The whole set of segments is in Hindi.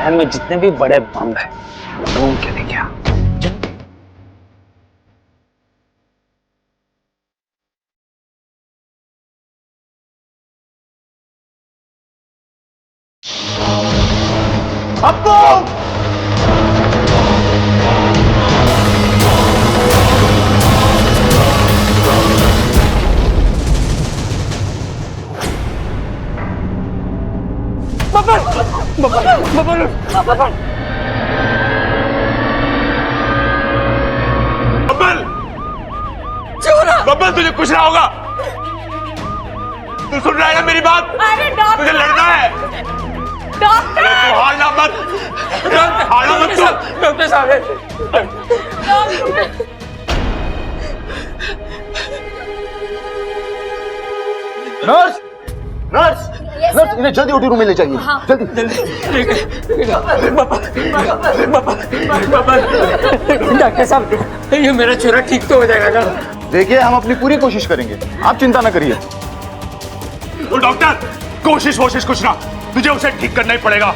शहर में जितने भी बड़े बम है ढूंढ के लेके आ। अब्बू! बब्बल तुझे कुछ ना होगा। तू सुन रहा है ना मेरी बात? अरे डॉक्टर, तुझे लड़ना है। डॉक्टर, तू हारना मत, हारना मत तू। डॉक्टर साहब, नर्स, नर्स, नर्स, इन्हें जल्दी ओटी रूम में ले जाइए। जल्दी। डॉक्टर साहब, ये मेरा छोरा ठीक तो हो जाएगा ना? देखिए, हम अपनी पूरी कोशिश करेंगे, आप चिंता न करिए। तो डॉक्टर, कोशिश कुछ ना, तुझे उसे ठीक करना ही पड़ेगा।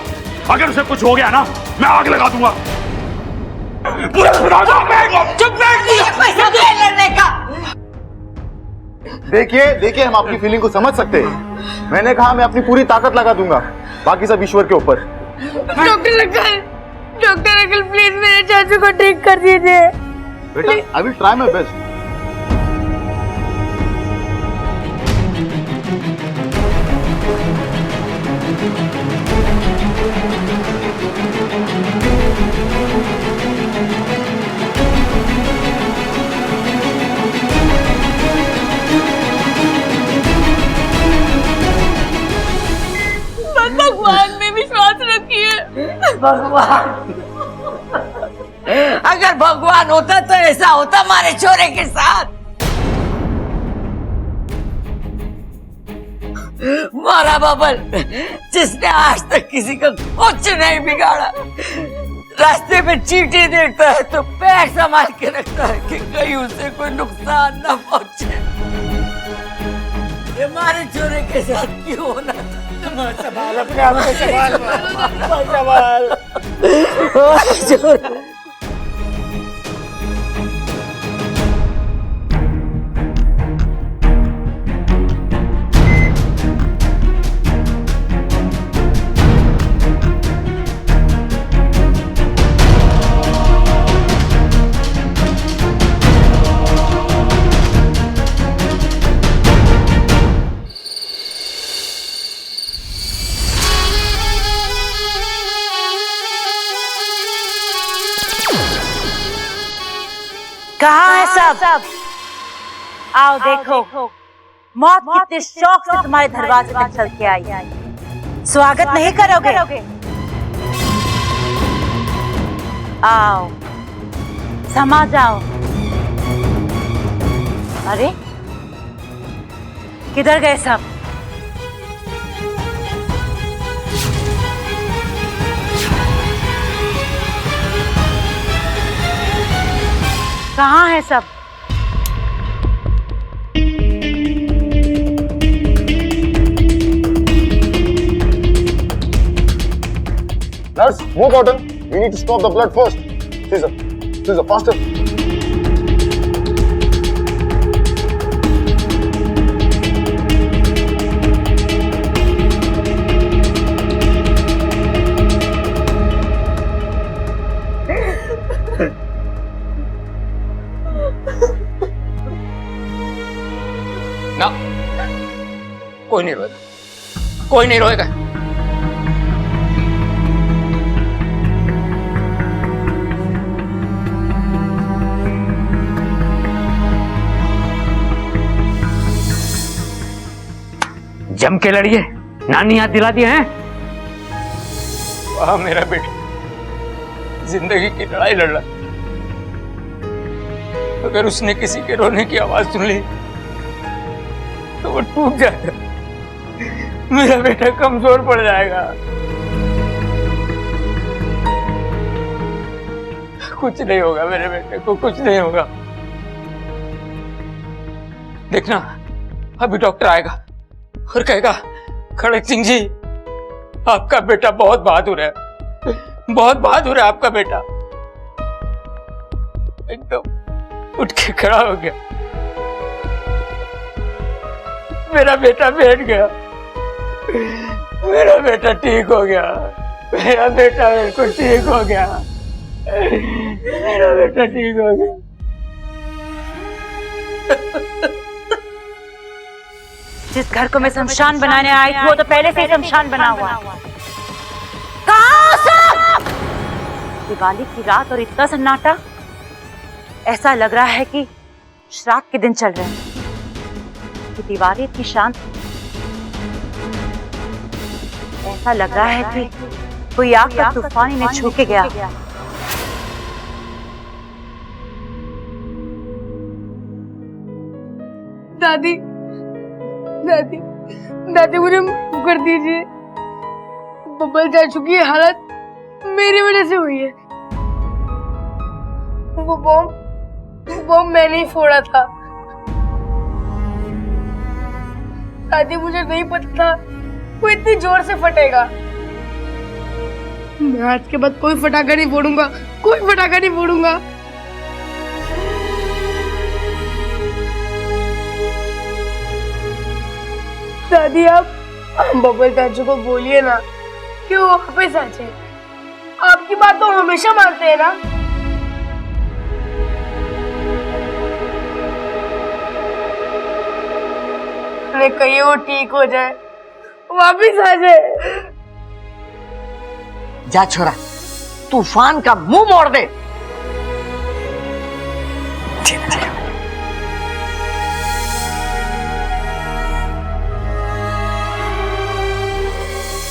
अगर उसे कुछ हो गया ना, मैं आग लगा दूंगा। देखिए, हम आपकी फीलिंग को समझ सकते हैं। मैंने कहा मैं अपनी पूरी ताकत लगा दूंगा, बाकी सब ईश्वर के ऊपर। डॉक्टर अंकल प्लीज मेरे चाचू को ठीक कर दीजिए। बेटा, I will try my best. भगवान में विश्वास रखिए। भगवान, अगर भगवान होता तो ऐसा होता हमारे छोरे के साथ। मारा बबल, जिसने आज तक किसी का कुछ नहीं बिगाड़ा, रास्ते में चींटी देखता है तो पैर संभाल के रखता है कि कहीं उसे कोई नुकसान न पहुंचे। हमारे छोरे के साथ क्यों होना था? संभाल अपने आप को, संभाल। कहाँ है सब? आओ देखो, मौत कितने शौक से तुम्हारे दरवाजे पर चल के आई। स्वागत नहीं करोगे? आओ, समा जाओ। अरे किधर गए सब? कहाँ है सब? Nurse, move Cotton. We need to stop the blood first. Caesar, faster. ना, कोई नहीं रोएगा, कोई नहीं रोएगा। जम के लड़िए, नानी याद दिला दिए हैं। वाह मेरा बेटा, जिंदगी की लड़ाई लड़ रहा। अगर उसने किसी के रोने की आवाज सुन ली तो वो टूट जाएगा, मेरा बेटा कमजोर पड़ जाएगा। कुछ नहीं होगा मेरे बेटे को, कुछ नहीं होगा। देखना, अभी डॉक्टर आएगा और कहेगा, खड़क सिंह जी, आपका बेटा बहुत बहादुर है, बहुत बहादुर है आपका बेटा। एकदम उठ के खड़ा हो गया। मेरा बेटा बैठ गया, मेरा बेटा ठीक हो गया, मेरा बेटा बिल्कुल ठीक हो गया, मेरा बेटा ठीक हो गया। जिस घर को मैं शमशान बनाने आई थी वो तो पहले से ही शमशान बना हुआ। कहाँ हो सब? दिवाली की रात और इतना सन्नाटा, ऐसा लग रहा है कि श्राद्ध के दिन चल रहे हैं। कि दिवाली इतनी शांत, ऐसा लग रहा है कि कोई आग का तूफान इन्हें छू के गया। दादी दादी दादी मुझे माफ कर दीजिए। बबल चाचू की हालत मेरी वजह से हुई है। वो बॉम्ब मैंने ही फोड़ा था। दादी मुझे नहीं पता था वो इतनी जोर से फटेगा। मैं आज के बाद कोई फटाका नहीं फोड़ूंगा, कोई फटाका नहीं फोड़ूंगा। दादी आप बबल चाचू को बोलिए ना कि वो वापस आ जाए। आपकी बात तो हमेशा मानते हैं ना। मैं कहिए वो ठीक हो जाए, वापस आ जाए। जा छोरा, तूफान का मुंह मोड़ दे।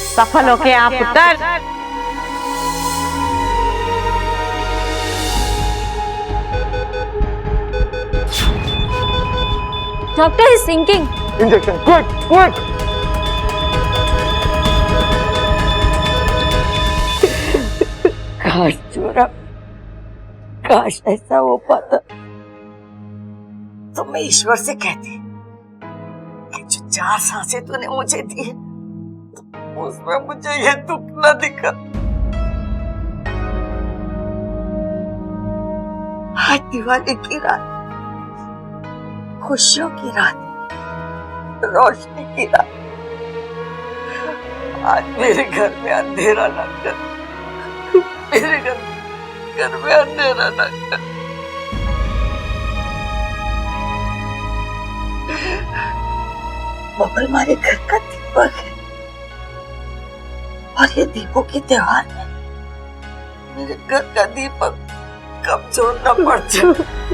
सफल होके आप पुत्र। Doctor is sinking. Injection quick quick. काश छोरा, काश ऐसा हो पाता तो मैं ईश्वर से कहती कि जो 4 सांसें तूने मुझे दी उसमें मुझे ये दुख न दिखा। आज दिवाली की रात, खुशियों की रात, रोशनी की रात, आज मेरे घर में अंधेरा न कर, मेरे घर में अंधेरा न कर। बबल हमारे घर का दीपक है और ये दीपों के त्योहार में मेरे घर का दीपक कमजोर न पड़ जाए,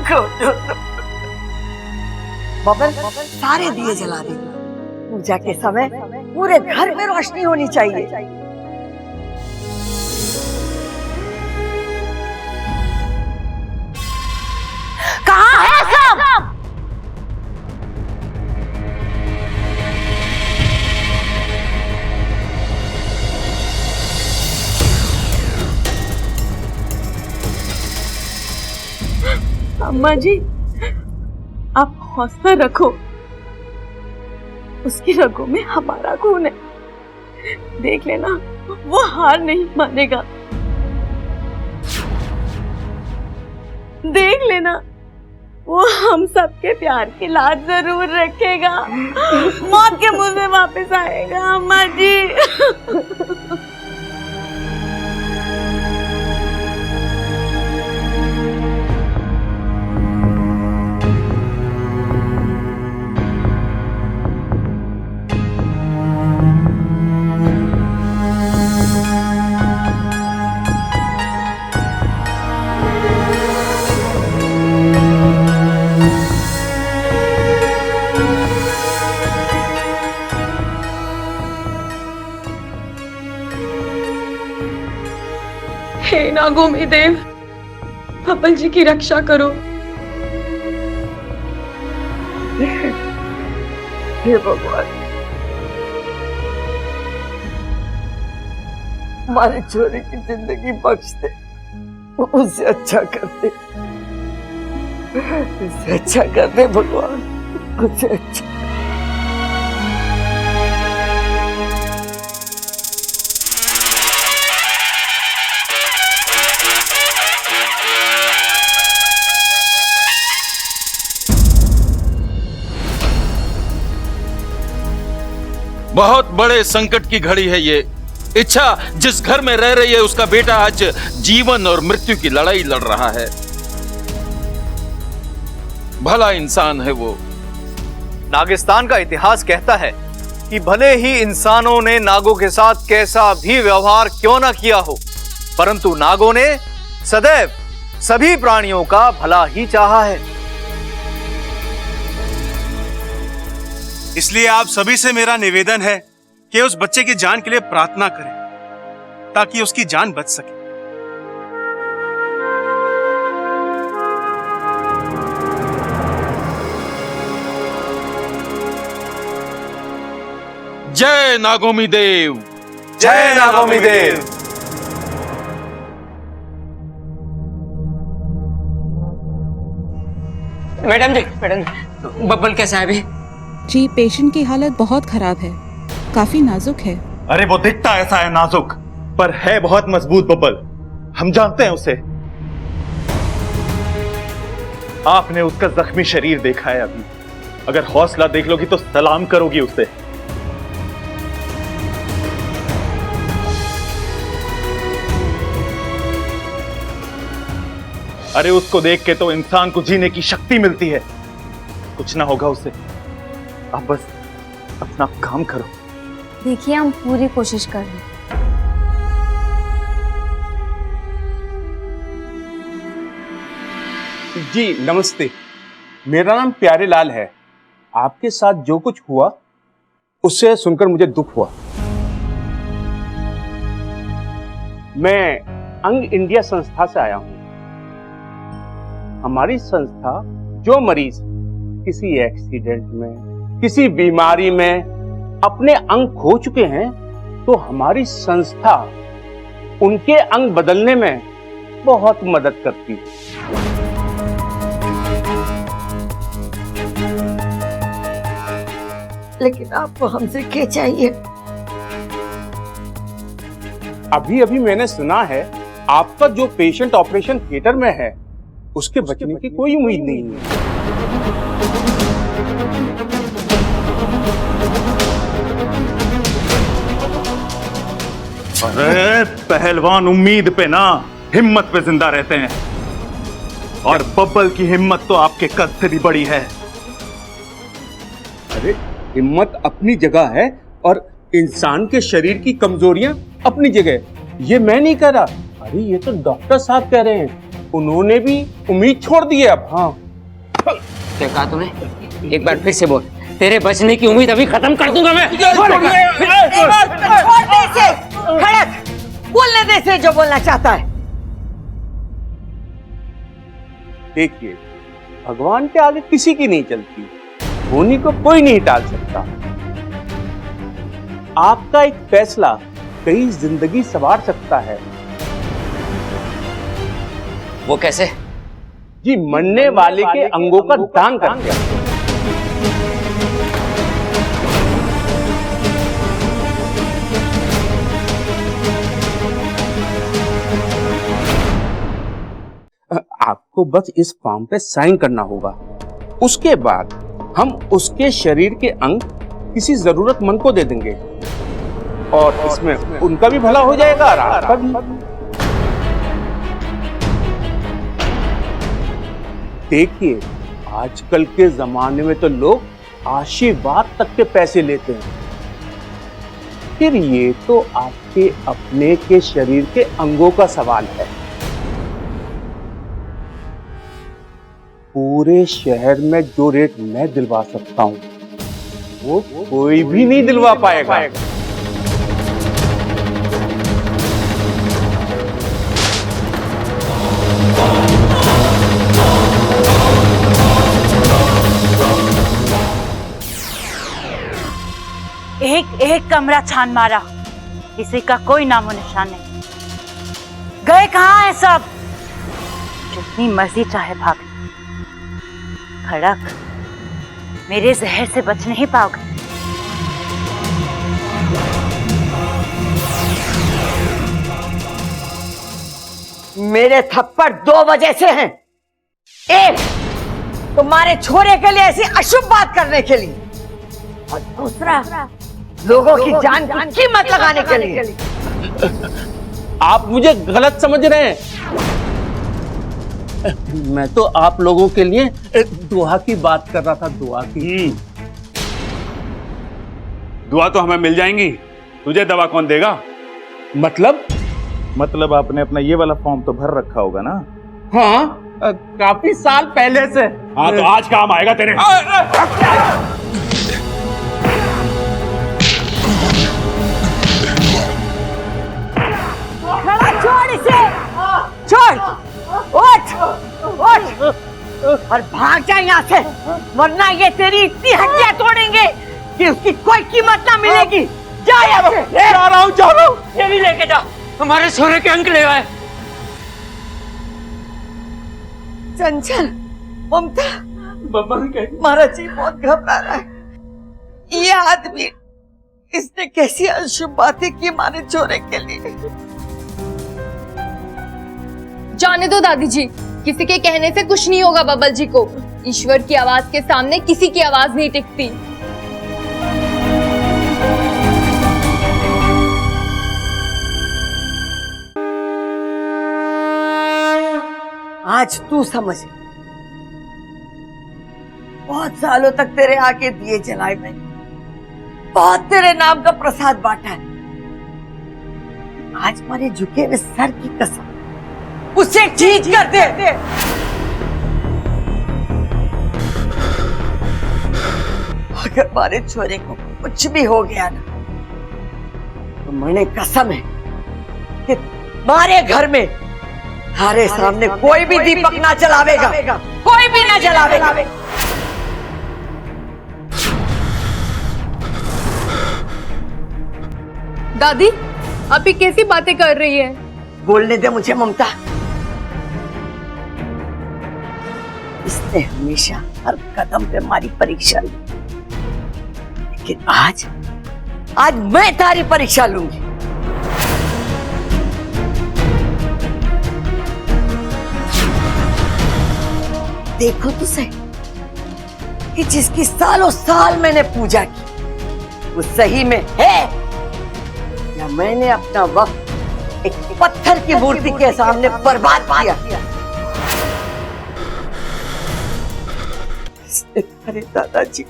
कमजोर न पड़। बबल सारे दिए जला दे। पूजा के समय पूरे घर में रोशनी होनी चाहिए। कहाँ है सब? अम्मा जी, आप हौसला रखो। उसकी रगों में हमारा खून है। देख लेना, वो हार नहीं मानेगा। देख लेना, वो हम सबके प्यार की लाज जरूर रखेगा। मौत के मुंह से वापस आएगा अम्मा जी। हे नागोमी देव, बबल जी की रक्षा करो। हे भगवान, हमारे छोरे की जिंदगी बख्श दे, उससे अच्छा कर दे, उससे अच्छा कर दे भगवान, उससे अच्छा। बहुत बड़े संकट की घड़ी है ये। इच्छा जिस घर में रह रही है उसका बेटा आज जीवन और मृत्यु की लड़ाई लड़ रहा है। भला इंसान है वो। नागिस्तान का इतिहास कहता है कि भले ही इंसानों ने नागों के साथ कैसा भी व्यवहार क्यों ना किया हो, परंतु नागों ने सदैव सभी प्राणियों का भला ही चाहा है। इसलिए आप सभी से मेरा निवेदन है कि उस बच्चे की जान के लिए प्रार्थना करें ताकि उसकी जान बच सके। जय नागोमी देव। जय नागोमी देव। मैडम जी, बब्बल कैसा है अभी? जी, पेशेंट की हालत बहुत खराब है, काफी नाजुक है। अरे वो दिखता ऐसा है नाजुक, पर है बहुत मजबूत बब्बल। हम जानते हैं उसे। आपने उसका जख्मी शरीर देखा है अभी। अगर हौसला देख लोगी तो सलाम करोगी उसे। अरे उसको देख के तो इंसान को जीने की शक्ति मिलती है। कुछ ना होगा उसे। आप बस अपना काम करो। देखिए, हम पूरी कोशिश कर रहे हैं। जी नमस्ते, मेरा नाम प्यारे लाल है। आपके साथ जो कुछ हुआ उससे सुनकर मुझे दुख हुआ। मैं अंग इंडिया संस्था से आया हूं। हमारी संस्था जो मरीज किसी एक्सीडेंट में, किसी बीमारी में अपने अंग खो चुके हैं, तो हमारी संस्था उनके अंग बदलने में बहुत मदद करती है। लेकिन आपको हमसे क्या चाहिए? अभी अभी मैंने सुना है आपका जो पेशेंट ऑपरेशन थिएटर में है उसके बचने की कोई उम्मीद नहीं है। अरे पहलवान उम्मीद पे ना, हिम्मत पे जिंदा रहते हैं। और बब्बल की हिम्मत तो आपके कद से भी बड़ी है। अरे हिम्मत अपनी जगह है और इंसान के शरीर की कमजोरियां अपनी जगह। ये मैं नहीं कह रहा, अरे ये तो डॉक्टर साहब कह रहे हैं। उन्होंने भी उम्मीद छोड़ दी है अब। हाँ, क्या कहा तूने? एक बार फिर से बोल। तेरे बचने की उम्मीद अभी खत्म कर दूंगा मैं। छोड़ दे इसे, खड़क, बोलने दे इसे जो बोलना चाहता है। देखिए, भगवान के आगे किसी की नहीं चलती। होनी को कोई नहीं टाल सकता। आपका एक फैसला कई जिंदगी संवार सकता है। वो कैसे? जी, मरने वाले के अंगों का दान करके। आपको बस इस फॉर्म पे साइन करना होगा। उसके बाद हम उसके शरीर के अंग किसी जरूरतमंद को दे देंगे और इसमें उनका भी भला हो जाएगा और आपका भी। देखिए, आजकल के जमाने में तो लोग आशीर्वाद तक के पैसे लेते हैं, फिर ये तो आपके अपने के शरीर के अंगों का सवाल है। पूरे शहर में जो रेट मैं दिलवा सकता हूं वो कोई भी नहीं दिलवा पाएगा। एक एक कमरा छान मारा, किसी का कोई नामो निशान नहीं। गए कहाँ हैं सब? जितनी मर्जी चाहे भाग, खड़क, मेरे जहर से बच नहीं पाओगे। मेरे थप्पड़ 2 वजह से हैं। एक, तुम्हारे छोरे के लिए ऐसी अशुभ बात करने के लिए, और दूसरा लोगों की जान की कीमत लगाने के लिए। आप मुझे गलत समझ रहे हैं। मैं तो आप लोगों के लिए दुआ की बात कर रहा था, दुआ की। दुआ तो हमें मिल जाएंगी, तुझे दवा कौन देगा? मतलब आपने अपना ये वाला फॉर्म तो भर रखा होगा ना? हाँ, काफी साल पहले से। हाँ, तो आज काम आएगा तेरे। खड़ा छोड़ इसे, छोड़, उठ, और भाग जा यहाँ से, वरना ये तेरी इतनी हड्डियां तोड़ेंगे कि उसकी कोई कीमत ना मिलेगी। जा यहाँ से। जा रहा हूँ। ये भी लेके जा, हमारे सोने के अंक ले आए। चंचल, ममता, महाराज जी बहुत घबरा रहा है। ये आदमी, इसने कैसी अशुभ बातें की हमारे छोरे के लिए। जाने दो दादी जी, किसी के कहने से कुछ नहीं होगा बबल जी को। ईश्वर की आवाज के सामने किसी की आवाज नहीं टिकती। आज तू समझ, बहुत सालों तक तेरे आगे दिए जलाए मैंने, बहुत तेरे नाम का प्रसाद बांटा है। आज हमारे झुके हुए सर की कसम, उसे ठीक कर दे। अगर हमारे छोरे को कुछ भी हो गया ना, तो मैंने कसम है कि हमारे घर में हमारे सामने कोई भी दीपक ना जलावेगा, कोई भी ना जलावेगा। दादी, आप ये कैसी बातें कर रही हैं? बोलने दे मुझे ममता। इसने हमेशा हर कदम पे हमारी परीक्षा ली, लेकिन आज मैं तारी परीक्षा लूंगी। देखो तो सही कि जिसकी सालों साल मैंने पूजा की, वो सही में है या मैंने अपना वक्त एक पत्थर की मूर्ति के सामने बर्बाद किया। अरे दादाजी,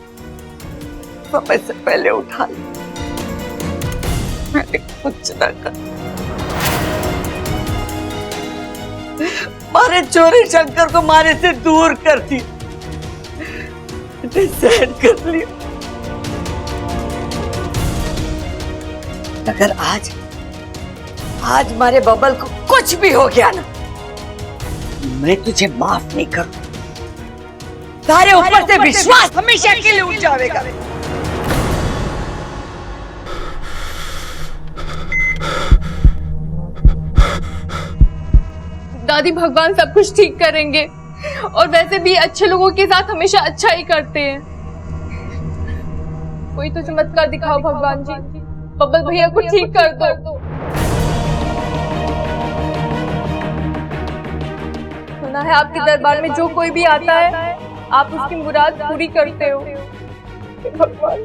समय से पहले उठा लिया, मैंने कुछ न कर। मारे चोरी शंकर को मारे से दूर कर दी, सहन कर लिया। अगर आज मारे बबल को कुछ भी हो गया ना, मैं तुझे माफ नहीं करूं। तारे ऊपर से विश्वास हमेशा के लिए उठ जाएगा। दादी, भगवान सब कुछ ठीक करेंगे, और वैसे भी अच्छे लोगों के साथ हमेशा अच्छा ही करते हैं। कोई तो चमत्कार दिखाओ भगवान जी, बबल भैया को ठीक कर दो। सुना है आपके दरबार में जो कोई भी आता है, आप उसकी मुराद पूरी करते हो। भगवान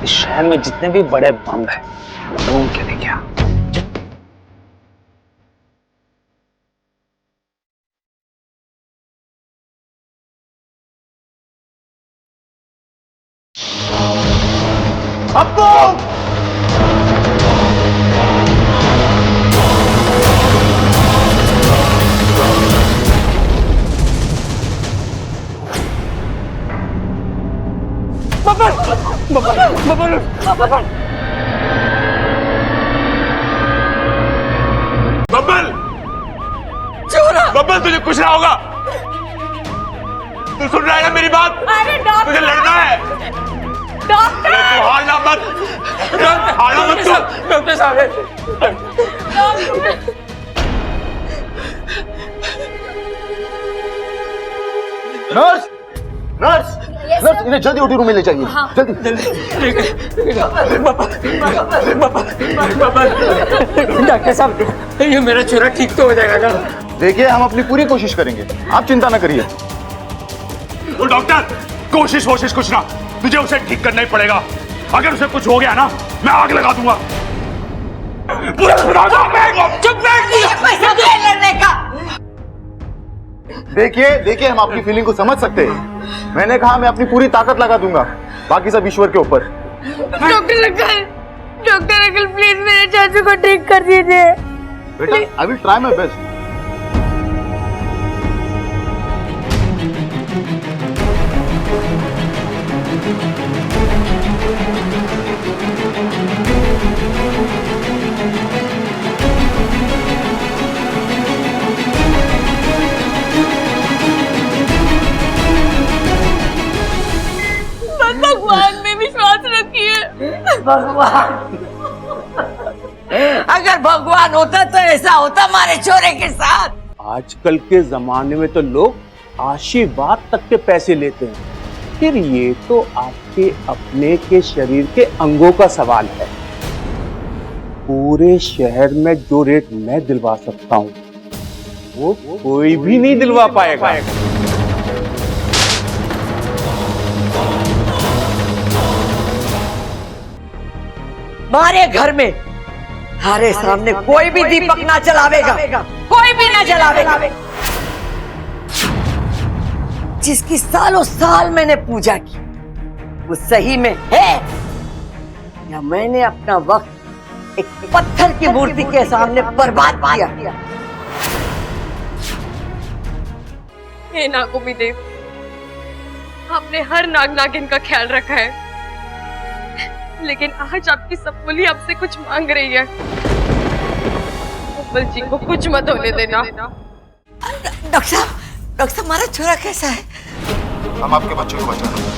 इस शहर में जितने भी बड़े बम हैं, ढूंढ के लेके आ। बब्बल, चोरा, बब्बल तुझे कुछ ना होगा। तू सुन रहा है ना मेरी बात? अरे डॉक्टर, तुझे लड़ना है। डॉक्टर, तू हारना मत, हारना मत तू। डॉक्टर साहब, नर्स, नर्स, नर्स इन्हें जल्दी ओटी रूम में ले जाइए। जल्दी डॉक्टर साहब, ये मेरा छोरा ठीक तो हो जाएगा ना? देखिए, हम अपनी पूरी कोशिश करेंगे, आप चिंता ना करिए। डॉक्टर, कोशिश कुछ ना, तुझे उसे ठीक करना ही पड़ेगा। अगर उसे कुछ हो गया ना, मैं आग लगा दूंगा। देखिए हम आपकी फीलिंग को समझ सकते हैं। मैंने कहा मैं अपनी पूरी ताकत लगा दूंगा, बाकी सब ईश्वर के ऊपर। डॉक्टर अंकल प्लीज मेरे चाचू को ठीक कर दीजिए। बेटा, I will try my best. भगवान में विश्वास रखिए। भगवान, अगर भगवान होता तो ऐसा होता हमारे छोरे के साथ। आजकल के जमाने में तो लोग आशीर्वाद तक के पैसे लेते हैं, फिर ये तो आपके अपने के शरीर के अंगों का सवाल है। पूरे शहर में जो रेट मैं दिलवा सकता हूँ वो कोई भी नहीं दिलवा पाएगा। हमारे घर में हमारे सामने कोई भी दीपक ना जलावेगा, कोई भी ना जलावेगा। जिसकी सालों साल मैंने पूजा की, वो सही में है या मैंने अपना वक्त एक पत्थर की मूर्ति के सामने बर्बाद किया? हे नागोमी देव, आपने हर नाग नागिन का ख्याल रखा है, लेकिन आज आपकी सपुली आपसे कुछ मांग रही है। बब्बल जी को कुछ मत होने देना। डॉक्टर साहब, हमारा छोरा कैसा है? हम आपके बच्चे को बचा रहे हैं।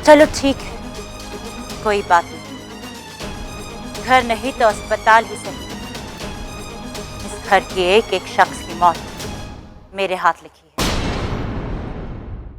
चलो ठीक है, कोई बात नहीं। घर नहीं तो अस्पताल ही सही। इस घर के एक एक शख्स की मौत मेरे हाथ लिखी।